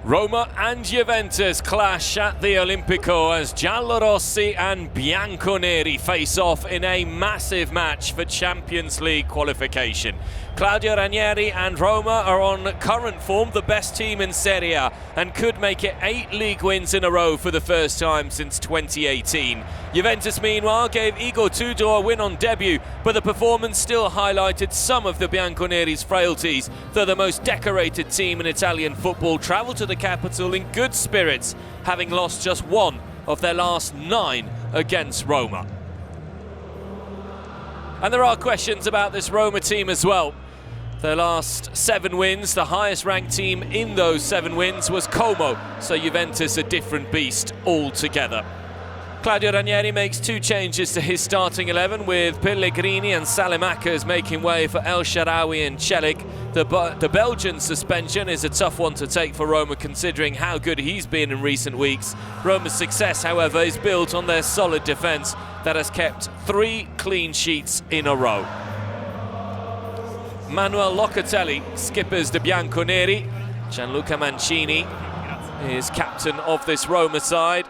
Roma and Juventus clash at the Olimpico as giallorossi and bianconeri face off in a massive match for Champions League qualification. Claudio Ranieri and Roma are on current form, the best team in Serie A, and could make it 8 league wins in a row for the first time since 2018. Juventus, meanwhile, gave Igor Tudor a win on debut, but the performance still highlighted some of the bianconeri's frailties, though the most decorated team in Italian football travelled to the capital in good spirits, having lost just 1 of their last 9 against Roma. And there are questions about this Roma team as well. Their last 7 wins, the highest ranked team in those 7 wins was Como, so Juventus a different beast altogether. Claudio Ranieri makes 2 changes to his starting 11, with Pellegrini and Salemackers making way for El Shaarawy and Celik. The Belgian suspension is a tough one to take for Roma, considering how good he's been in recent weeks. Roma's success, however, is built on their solid defence that has kept 3 clean sheets in a row. Manuel Locatelli skippers the bianconeri. Gianluca Mancini is captain of this Roma side.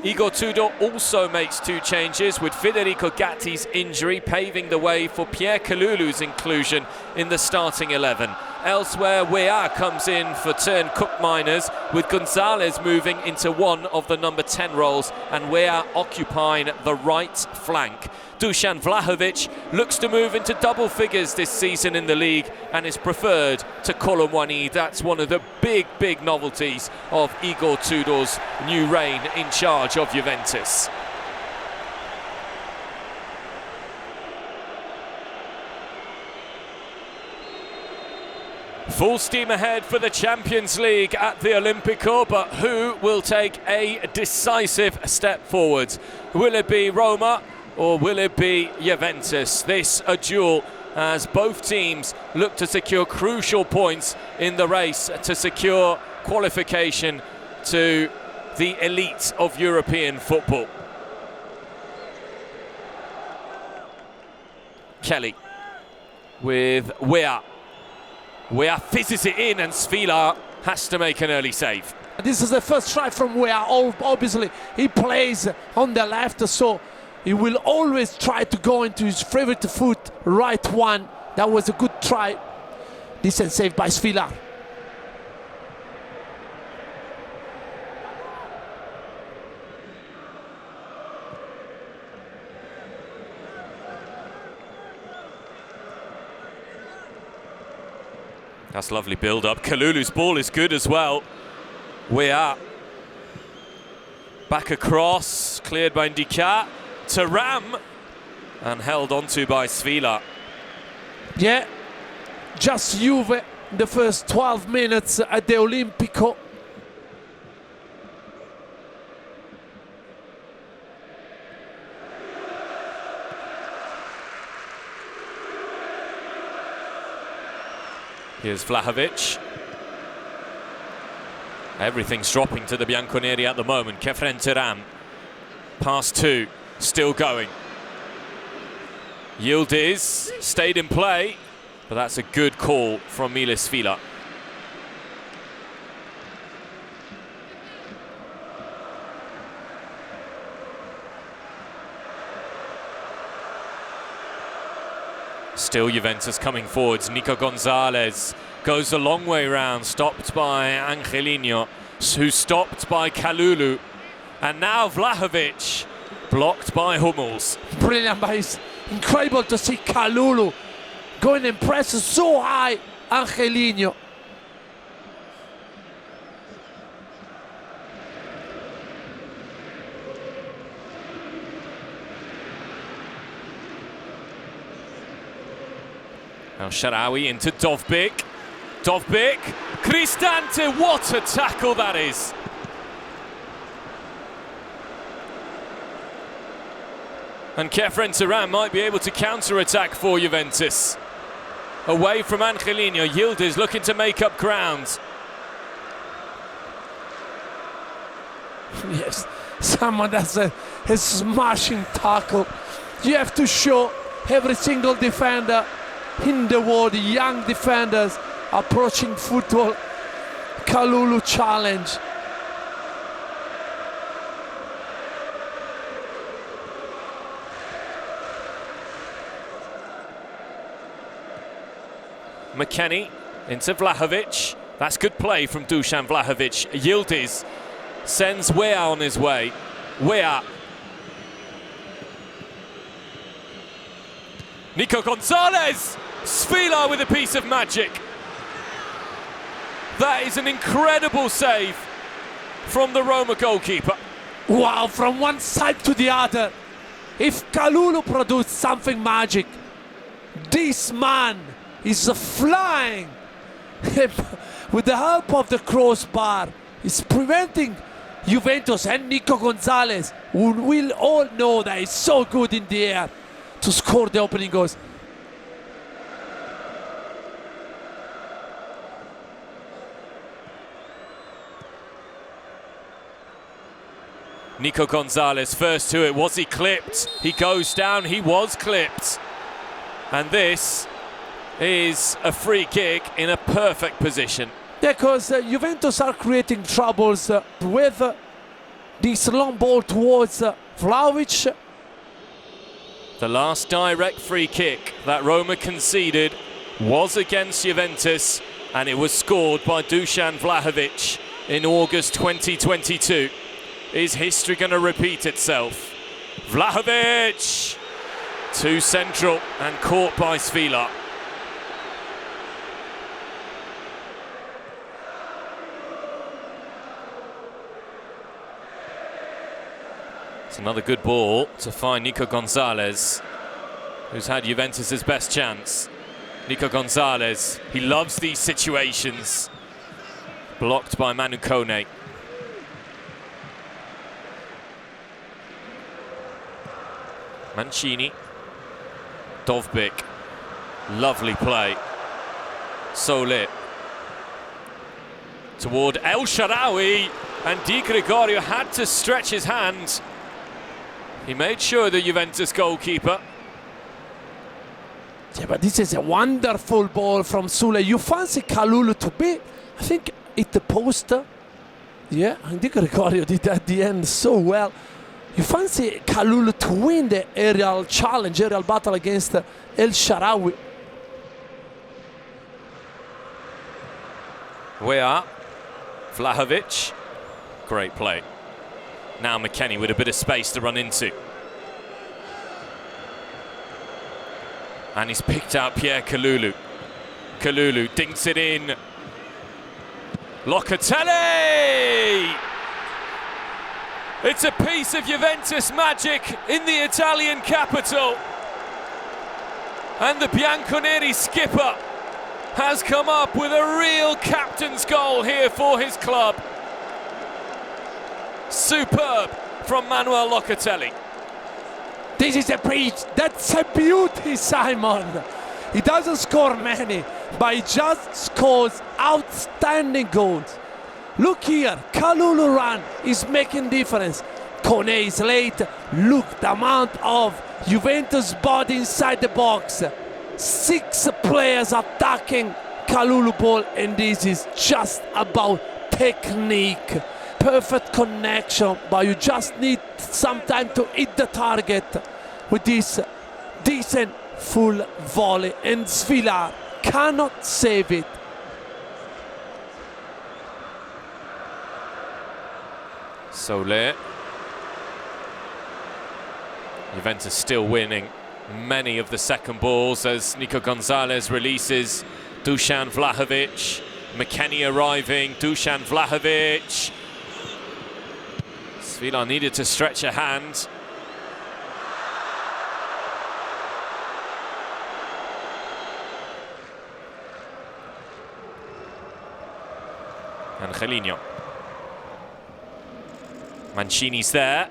Igor Tudor also makes 2 changes, with Federico Gatti's injury paving the way for Pierre Kalulu's inclusion in the starting 11. Elsewhere, Weah comes in for turn Koopmeiners, with Gonzalez moving into one of the number 10 roles and Weah occupying the right flank. Dusan Vlahovic looks to move into double figures this season in the league and is preferred to Colomwani. That's one of the big novelties of Igor Tudor's new reign in charge of Juventus. Full steam ahead for the Champions League at the Olimpico, but who will take a decisive step forwards? Will it be Roma or will it be Juventus? This a duel as both teams look to secure crucial points in the race to secure qualification to the elite of European football. Kelly with Weah. Weah fizzes it in and Svilar has to make an early save. This is the first try from Weah. Obviously, he plays on the left, so he will always try to go into his favorite foot, right one. That was a good try. Decent save by Svilar. That's lovely build-up. Kalulu's ball is good as well. Weah back across, cleared by Ndika. Thuram and held onto by Svilar. Yeah, just Juve the first 12 minutes at the Olimpico. Here's Vlahovic. Everything's dropping to the bianconeri at the moment. Kefren Thuram. Pass 2, still going. Yildiz stayed in play, but that's a good call from Milis Svilar. Still Juventus coming forwards. Nico Gonzalez goes a long way round, stopped by Angelino, who's stopped by Kalulu. And now Vlahovic, blocked by Hummels. Brilliant, but it's incredible to see Kalulu going and press so high Angelino. Now Shaarawy into Dovbyk. Dovbyk, Cristante, what a tackle that is. And Kefren Thuram might be able to counter-attack for Juventus. Away from Angelino, Yildiz looking to make up ground. Yes, someone that's a smashing tackle. You have to show every single defender in the world, young defenders approaching football, Kalulu challenge. McKennie into Vlahovic. That's good play from Dusan Vlahovic. Yildiz sends Weah on his way. Weah. Nico Gonzalez! Svila with a piece of magic. That is an incredible save from the Roma goalkeeper. Wow, from one side to the other. If Kalulu produced something magic, this man is flying with the help of the crossbar. He's preventing Juventus and Nico Gonzalez, who will all know that he's so good in the air, to score the opening goals. Nico Gonzalez first to it. Was he clipped? He goes down. He was clipped. And this is a free kick in a perfect position. Because Juventus are creating troubles with this long ball towards Vlahovic. The last direct free kick that Roma conceded was against Juventus, and it was scored by Dusan Vlahovic in August 2022. Is history going to repeat itself? Vlahovic! Too central and caught by Svila. It's another good ball to find Nico Gonzalez, who's had Juventus' best chance. Nico Gonzalez, he loves these situations. Blocked by Manu Kone. Mancini. Dovbyk. Lovely play. Sulle. Toward El Shaarawy, and Di Gregorio had to stretch his hand. He made sure the Juventus goalkeeper. Yeah, but this is a wonderful ball from Sulle. You fancy Kalulu to be, I think, hit the post. Yeah, and Di Gregorio did at the end so well. You fancy Kalulu to win the aerial challenge, aerial battle against El Shaarawy. Weah. Vlahovic. Great play. Now McKennie with a bit of space to run into. And he's picked out Pierre Kalulu. Kalulu dinks it in. Locatelli! It's a piece of Juventus magic in the Italian capital. And the Bianconeri skipper has come up with a real captain's goal here for his club. Superb from Manuel Locatelli. This is a breach. That's a beauty, Simon. He doesn't score many, but he just scores outstanding goals. Look here, Kalulu run is making difference. Kone is late. Look the amount of Juventus body inside the box. 6 players attacking Kalulu ball, and this is just about technique. Perfect connection, but you just need some time to hit the target with this decent full volley, and Svila cannot save it. Sulle. Juventus still winning many of the second balls as Nico Gonzalez releases Dusan Vlahovic. McKennie arriving, Dusan Vlahovic. Svila needed to stretch a hand. Angelino. Mancini's there.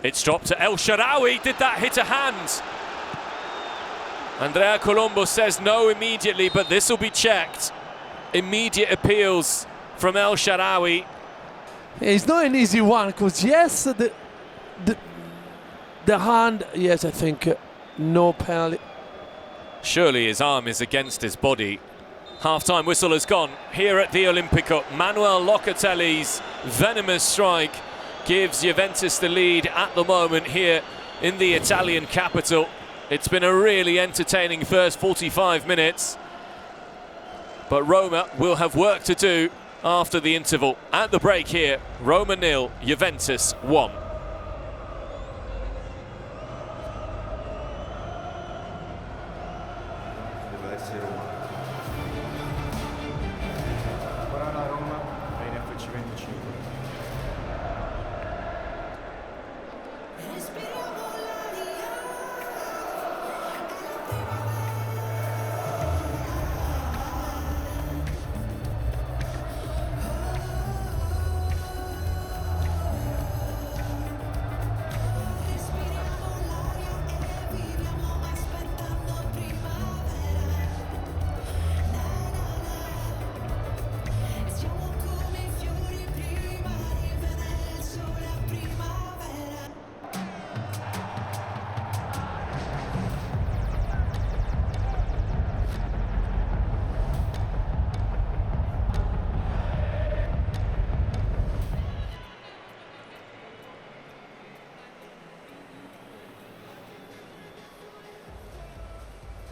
It's dropped to El Shaarawy. Did that hit a hand? Andrea Colombo says no immediately, but this will be checked. Immediate appeals from El Shaarawy. It's not an easy one, because yes, the hand, yes, I think no penalty. Surely his arm is against his body. Half-time whistle has gone here at the Olimpico. Manuel Locatelli's venomous strike gives Juventus the lead at the moment here in the Italian capital. It's been a really entertaining first 45 minutes, but Roma will have work to do after the interval. At the break here, Roma 0, Juventus 1.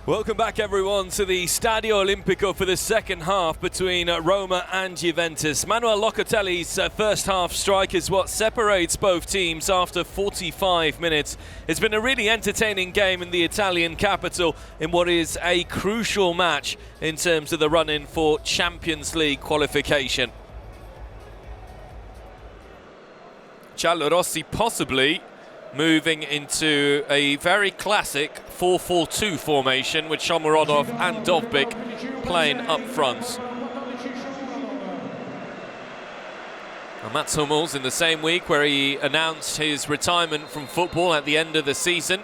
Welcome back, everyone, to the Stadio Olimpico for the second half between Roma and Juventus. Manuel Locatelli's first half strike is what separates both teams after 45 minutes. It's been a really entertaining game in the Italian capital in what is a crucial match in terms of the run-in for Champions League qualification. Giallorossi possibly moving into a very classic 4-4-2 formation with Shomurodov and Dovbyk playing up front. And Mats Hummels in the same week where he announced his retirement from football at the end of the season.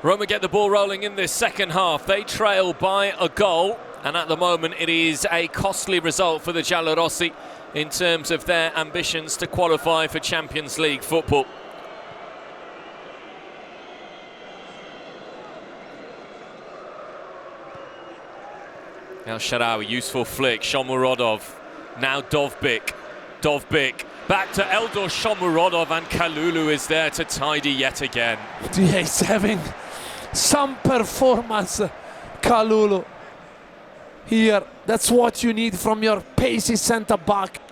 Roma get the ball rolling in this second half. They trail by a goal, and at the moment it is a costly result for the Giallorossi in terms of their ambitions to qualify for Champions League football. El Shaarawy, useful flick, Shomurodov, now Dovbyk, back to Eldor Shomurodov, and Kalulu is there to tidy yet again. He's having some performance, Kalulu, here. That's what you need from your pacey centre-back.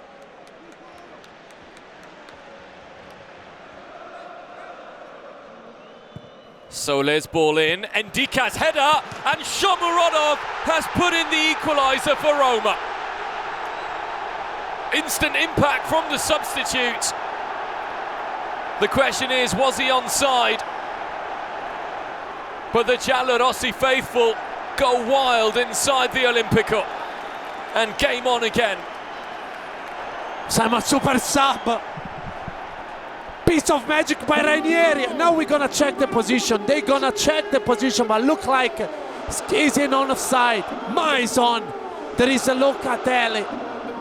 Sole's ball in, Ndika's header, and Shomurodov has put in the equaliser for Roma. Instant impact from the substitute. The question is, was he onside? But the Giallorossi faithful go wild inside the Olimpico. And game on again. Some super sub. Piece of magic by Ranieri. Now we're gonna check the position. They're gonna check the position, but look like he's in on offside. Mais on. There is a Locatelli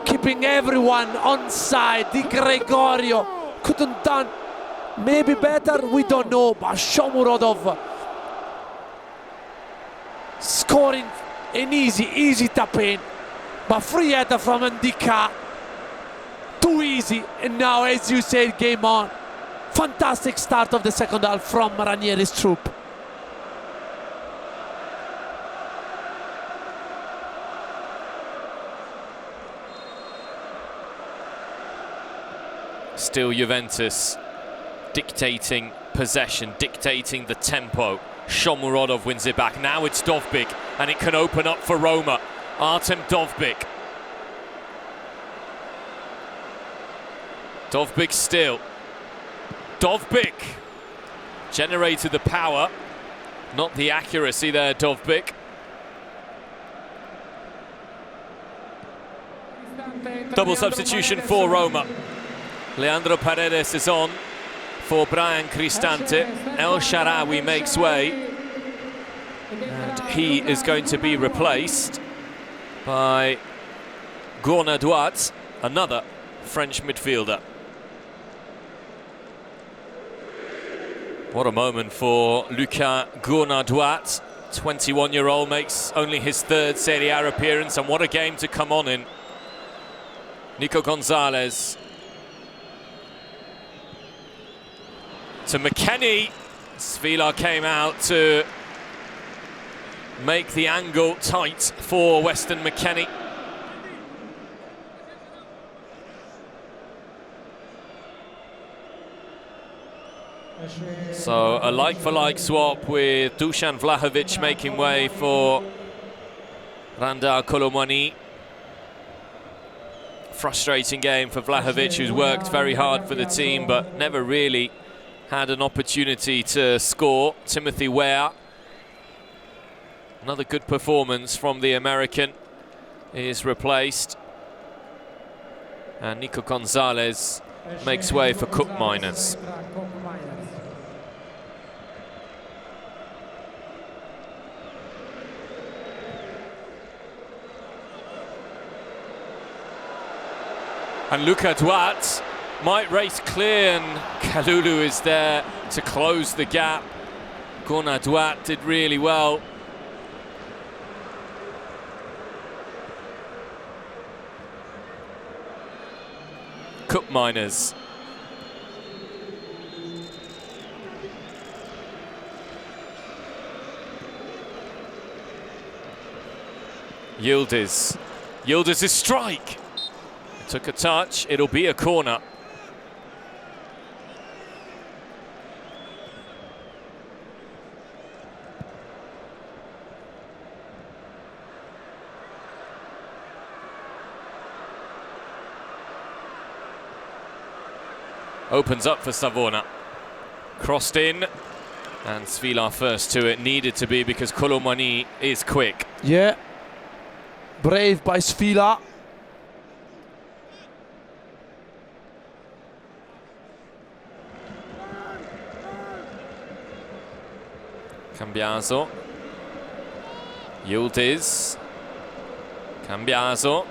keeping everyone on side. Di Gregorio couldn't done maybe better, we don't know, but Shomurodov scoring an easy tap in, but free header from Ndika. Too easy, and now, as you said, game on. Fantastic start of the second half from Ranieri's troop. Still Juventus dictating possession, dictating the tempo. Shomurodov wins it back. Now it's Dovbyk, and it can open up for Roma. Artem Dovbyk. Dovbyk still. Dovbyk generated the power, not the accuracy there, Dovbyk. Double substitution for Roma. Leandro Paredes is on for Brian Cristante. El Shaarawy makes way, and he is going to be replaced by Gournadoit, another French midfielder. What a moment for Lucas Gournadoit. 21-year-old makes only his third Serie A appearance, and what a game to come on in. Nico Gonzalez to McKennie. Svila came out to make the angle tight for Weston McKennie. So a like-for-like swap with Dusan Vlahovic making way for Randal Colomwani. Frustrating game for Vlahovic, who's worked very hard for the team but never really had an opportunity to score. Timothy Weah, another good performance from the American, is replaced. And Nico Gonzalez makes way for Cup Miners. And Luka Duat might race clear, and Kalulu is there to close the gap. Gunnar Duat did really well. Cup Miners. Yildiz. Yildiz's strike. Took a touch, it'll be a corner. Opens up for Savona. Crossed in, and Svila first to it. Needed to be because Colomwani is quick. Yeah, brave by Svila. Cambiaso. Yildiz. Cambiaso.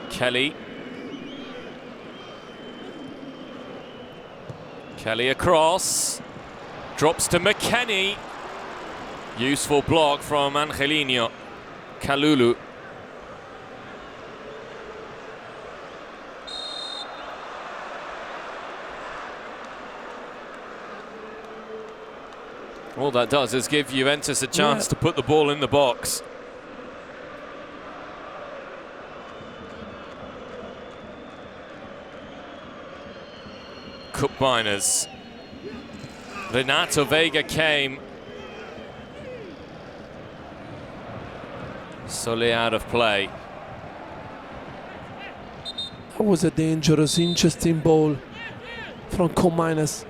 Kelly. Kelly across. Drops to McKennie. Useful block from Angelino. Kalulu. All that does is give Juventus a chance to put the ball in the box. Cup Miners. Renato Vega came. Solé out of play. That was a dangerous, interesting ball from Cup Miners.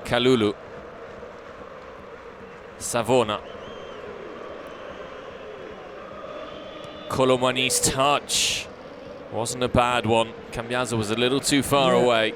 Kalulu. Savona. Colomwani's touch wasn't a bad one. Cambiaso was a little too far away.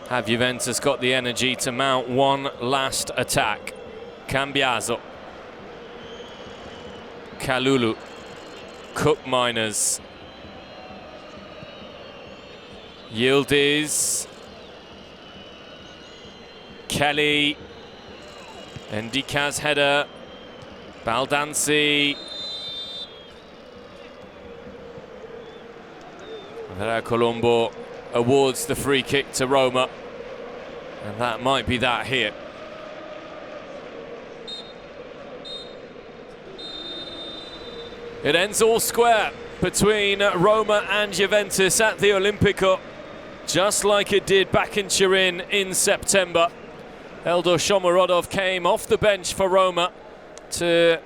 Have Juventus got the energy to mount one last attack? Cambiaso. Kalulu. Cup Miners. Yildiz. Kelly. Ndika's header. Baldanzi. Vera Colombo awards the free kick to Roma. And that might be that here. It ends all square between Roma and Juventus at the Olimpico, just like it did back in Turin in September. Eldor Shomurodov came off the bench for Roma to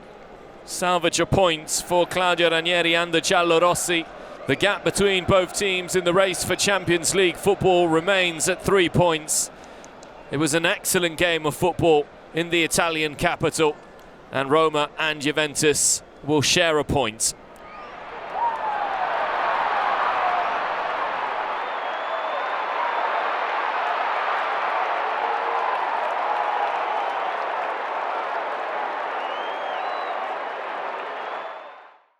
salvage a point for Claudio Ranieri and the Giallorossi. The gap between both teams in the race for Champions League football remains at 3 points. It was an excellent game of football in the Italian capital. and Roma and Juventus will share a point.